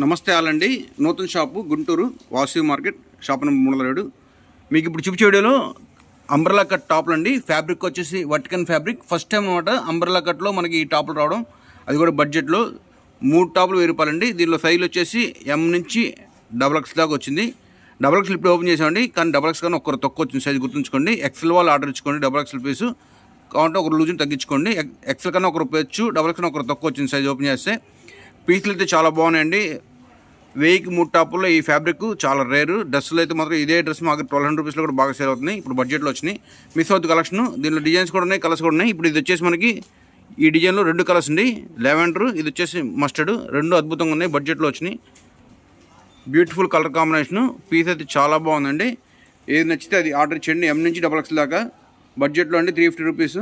నమస్తే ఆలండి. నూతన shop Guntur Vasavi market shop number 307. మీకు ఇప్పుడు చూపించే వీడియోలో అంబ్రెలా కట్ టాప్లు అండి. ఫ్యాబ్రిక్ వచ్చేసి వర్టికన్ ఫ్యాబ్రిక్. ఫస్ట్ టైం అనమాట అంబ్రెలా కట్లో మనకి ఈ టాపులు రావడం, అది కూడా బడ్జెట్లో. 3 టాపులు 1000 రూపాయలండి. దీనిలో సైజులు వచ్చేసి M నుంచి XXX దాకా వచ్చింది. XXX ఇప్పుడు ఓపెన్ చేసామండి, కానీ XXX కానీ ఒక్కరు తక్కువ వచ్చింది సైజు, గుర్తుంచుకోండి. XL వాళ్ళు ఆర్డర్ ఇచ్చుకోండి. XXL పీసు కావాలంటే ఒకరు లూజుని తగ్గించుకోండి. XL కన్నా ఒకరు పెచ్చు, XXL కన్నా ఒకరు తక్కువ వచ్చింది సైజు ఓపెన్ చేస్తే. పీసులు అయితే చాలా బాగున్నాయండి. 1000కి 3 టాపుల్లో ఈ ఫ్యాబ్రిక్ చాలా రేరు. డ్రెస్సులు అయితే మాత్రం ఇదే డ్రెస్ మాకు 1200 రూపీస్లో కూడా బాగా సేల్ అవుతుంది. ఇప్పుడు బడ్జెట్లో వచ్చినాయి. మిస్ అవుతుంది కలెక్షన్. దీనిలో డిజైన్స్ కూడా ఉన్నాయి, కలర్స్ కూడా ఉన్నాయి. ఇప్పుడు ఇది వచ్చేసి మనకి ఈ డిజైన్లో 2 కలర్స్ అండి. లెవెండర్, ఇది వచ్చేసి మస్టర్డ్. 2 అద్భుతంగా ఉన్నాయి, బడ్జెట్లో వచ్చినాయి. Beautiful colour combination. పీస్ అయితే చాలా బాగుందండి. ఏది నచ్చితే అది ఆర్డర్ చేయండి. M నుంచి XXL దాకా బడ్జెట్లో అండి. 350 రూపీస్.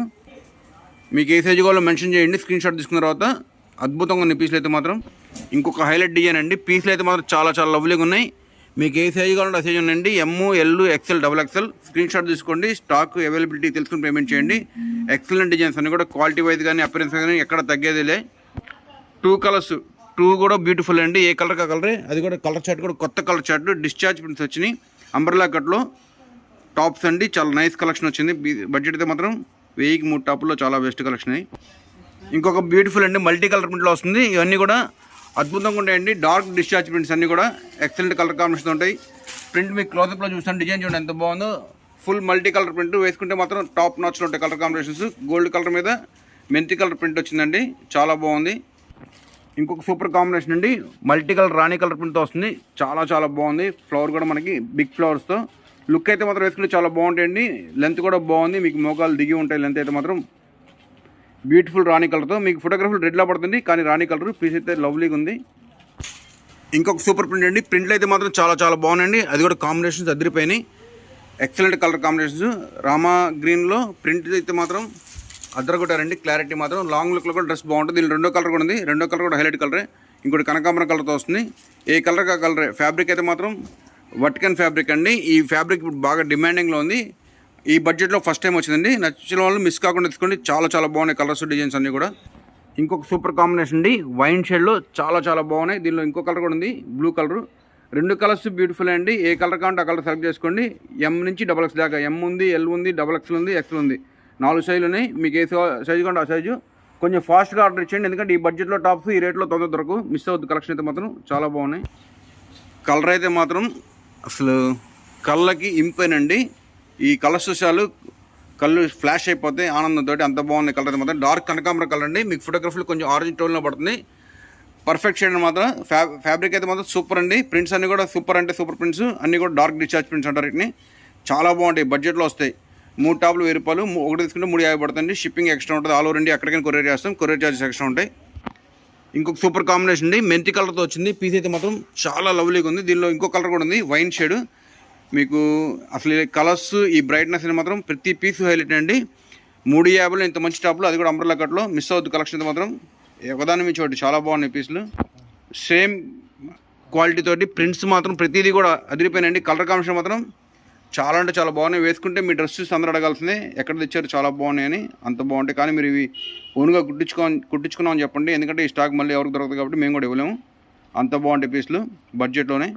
మీకు ఏ సైజు కావాలో మెన్షన్ చేయండి, స్క్రీన్ షాట్ తీసుకున్న తర్వాత. అద్భుతంగా ఉన్నాయి పీసులు అయితే మాత్రం. ఇంకొక హైలైట్ డిజైన్ అండి. పీసులు అయితే మాత్రం చాలా చాలా లవ్లీగా ఉన్నాయి. మీకు ఏ సైజు కావాలంటే ఆ సైజు ఉన్నాయండి. M, L, XL, XXL. Screen shot తీసుకోండి, స్టాక్ అవైలబిలిటీ తెలుసుకుని పేమెంట్ చేయండి. ఎక్సలెంట్ డిజైన్స్ అన్నీ కూడా క్వాలిటీ వైజ్ కానీ అపిరెన్స్ కానీ ఎక్కడ తగ్గేదిలే. 2 కలర్స్, 2 కూడా బ్యూటిఫుల్ అండి. ఏ కలర్ కా కలరే. అది కూడా కలర్ చార్ట్ కూడా కొత్త కలర్ చార్ట్, డిశ్చార్జ్ ప్రింట్స్ వచ్చినాయి. అంబ్రెలా కట్లో టాప్స్ అండి. చాలా నైస్ కలెక్షన్ వచ్చింది. బడ్జెట్ అయితే మాత్రం 1000కి 3 టాపుల్లో చాలా బెస్ట్ కలెక్షన్ అయ్యి. ఇంకొక బ్యూటిఫుల్ అండి, మల్టీ కలర్ ప్రింట్లో వస్తుంది. ఇవన్నీ కూడా అద్భుతంగా ఉంటాయండి. డార్క్ డిశ్చార్జ్ ప్రింట్స్ అన్నీ కూడా ఎక్సలెంట్ కలర్ కాంబినేషన్ ఉంటాయి. ప్రింట్ మీకు క్లోజప్లో చూస్తాను, డిజైన్ చూడండి ఎంత బాగుందో. ఫుల్ మల్టీ కలర్ ప్రింట్ వేసుకుంటే మాత్రం టాప్ నాచ్లో ఉంటాయి కలర్ కాంబినేషన్స్. గోల్డ్ కలర్ మీద మెంతి కలర్ ప్రింట్ వచ్చిందండి, చాలా బాగుంది. ఇంకొక సూపర్ కాంబినేషన్ అండి, మల్టీ కలర్ రాణి కలర్ ప్రింట్తో వస్తుంది. చాలా చాలా బాగుంది. ఫ్లవర్ కూడా మనకి బిగ్ ఫ్లవర్స్తో. లుక్ అయితే మాత్రం వేసుకుంటే చాలా బాగుంటాయండి. లెంత్ కూడా బాగుంది, మీకు మోకాలు దిగి ఉంటాయి. లెంత్ అయితే మాత్రం బ్యూటిఫుల్ రాణి కలర్తో. మీకు ఫోటోగ్రఫీలు రెడ్లా పడుతుంది, కానీ రాణి కలర్ పీస్ అయితే లవ్లీగా ఉంది. ఇంకొక సూపర్ ప్రింట్ అండి. ప్రింట్లు అయితే మాత్రం చాలా చాలా బాగున్నాయండి. అది కూడా కాంబినేషన్స్ అదిరిపోయినాయి. Excellent colour combinations. రామా గ్రీన్లో ప్రింట్ అయితే మాత్రం అద్దరగొట్టారండి. క్లారిటీ మాత్రం. లాంగ్ లుక్లో కూడా డ్రెస్ బాగుంటుంది. దీనిలో 2వ కలర్ కూడా ఉంది. 2వ కలర్ కూడా హైలైట్ కలరే. ఇంకోటి కనకాంబరం కలర్తో వస్తుంది. ఏ కలర్ కా కలరే. ఫ్యాబ్రిక్ అయితే మాత్రం వర్టికన్ ఫ్యాబ్రిక్ అండి. ఈ ఫ్యాబ్రిక్ ఇప్పుడు బాగా డిమాండింగ్లో ఉంది. ఈ బడ్జెట్లో ఫస్ట్ టైం వచ్చిందండి. నచ్చిన వాళ్ళు మిస్ కాకుండా తీసుకోండి. చాలా చాలా బాగున్నాయి కలర్స్, డిజైన్స్ అన్నీ కూడా. ఇంకొక సూపర్ కాంబినేషన్ అండి, వైన్ షేడ్లో చాలా చాలా బాగున్నాయి. దీనిలో ఇంకో కలర్ కూడా ఉంది, బ్లూ కలర్. 2 కలర్స్ బ్యూటిఫుల్ అండి. ఏ కలర్ కావాలంటే ఆ కలర్ సెలెక్ట్ చేసుకోండి. M నుంచి XXL దాకా. M ఉంది, L ఉంది, XXL ఉంది, XL ఉంది. 4 సైజులు ఉన్నాయి. మీకు ఏ సైజు కావాలంటే ఆ సైజు. కొంచెం ఫాస్ట్గా ఆర్డర్ ఇచ్చేయండి, ఎందుకంటే ఈ బడ్జెట్లో టాప్స్ ఈ రేట్లో తొందర దొరకు. మిస్ అవుతుంది. కలెక్షన్ అయితే మాత్రం చాలా బాగున్నాయి. కలర్ అయితే మాత్రం అసలు కళ్ళకి ఇంపేనండి. ఈ కలర్స్ చూసాలు కళ్ళు ఫ్లాష్ అయిపోతాయి ఆనందంతో. అంత బాగుంది కలర్ అయితే మాత్రం. డార్క్ కనకాంబరం కలర్ అండి. మీకు ఫోటోగ్రఫీలో కొంచెం ఆరెంజ్ టోన్లో పడుతుంది. పర్ఫెక్ట్ షేడ్ మాత్రం. ఫ్యాబ్రిక్ అయితే మాత్రం సూపర్ అండి. ప్రింట్స్ అన్నీ కూడా సూపర్ అంటే సూపర్ ప్రింట్స్ అన్నీ కూడా డార్క్ డిశ్చార్జ్ ప్రింట్స్ అంటారు వీటిని. చాలా బాగుంటాయి, బడ్జెట్లో వస్తాయి. 3 టాపులు 1000 రూపాయలు. ఒకటి తీసుకుంటే 350 పడుతుంది. షిప్పింగ్ ఎక్స్ట్రా ఉంటుంది. ఆల్ ఓవర్ ఇండియా ఎక్కడికైనా కొరియర్ చేస్తాం. కొరియర్ చార్జెస్ ఎక్స్ట్రా ఉంటాయి. ఇంకొక సూపర్ కాంబినేషన్ అండి, మెంతి కలర్తో వచ్చింది. పీస్ అయితే మాత్రం చాలా లవ్లీగా ఉంది. దీనిలో ఇంకో కలర్ కూడా ఉంది, వైన్ షేడ్. మీకు అసలు కలర్స్, ఈ బ్రైట్నెస్ అని మాత్రం ప్రతి పీస్ హైలైట్ అండి. 350లో ఇంత మంచి టాప్లో, అది కూడా అంబ్రెలా కట్లో. మిస్ అవుద్ది కలెక్షన్ అయితే మాత్రం. ఒకదాని మీ చోటు చాలా బాగున్నాయి పీసులు. సేమ్ క్వాలిటీ తోటి ప్రింట్స్ మాత్రం ప్రతిదీ కూడా అదిరిపోయినాయండి. కలర్ కాంబినేషన్ మాత్రం చాలా అంటే చాలా బాగున్నాయి. వేసుకుంటే మీ డ్రెస్ చూసి అందరూ అడగాల్సిందే, ఎక్కడ తెచ్చారు చాలా బాగున్నాయని. అంత బాగుంటాయి. కానీ మీరు ఇవి ఓన్గా కుట్టించుకున్నామని చెప్పండి, ఎందుకంటే ఈ స్టాక్ మళ్ళీ ఎవరికి దొరకదు కాబట్టి మేము కూడా ఇవ్వలేము. అంత బాగుంటాయి పీసులు బడ్జెట్లోనే.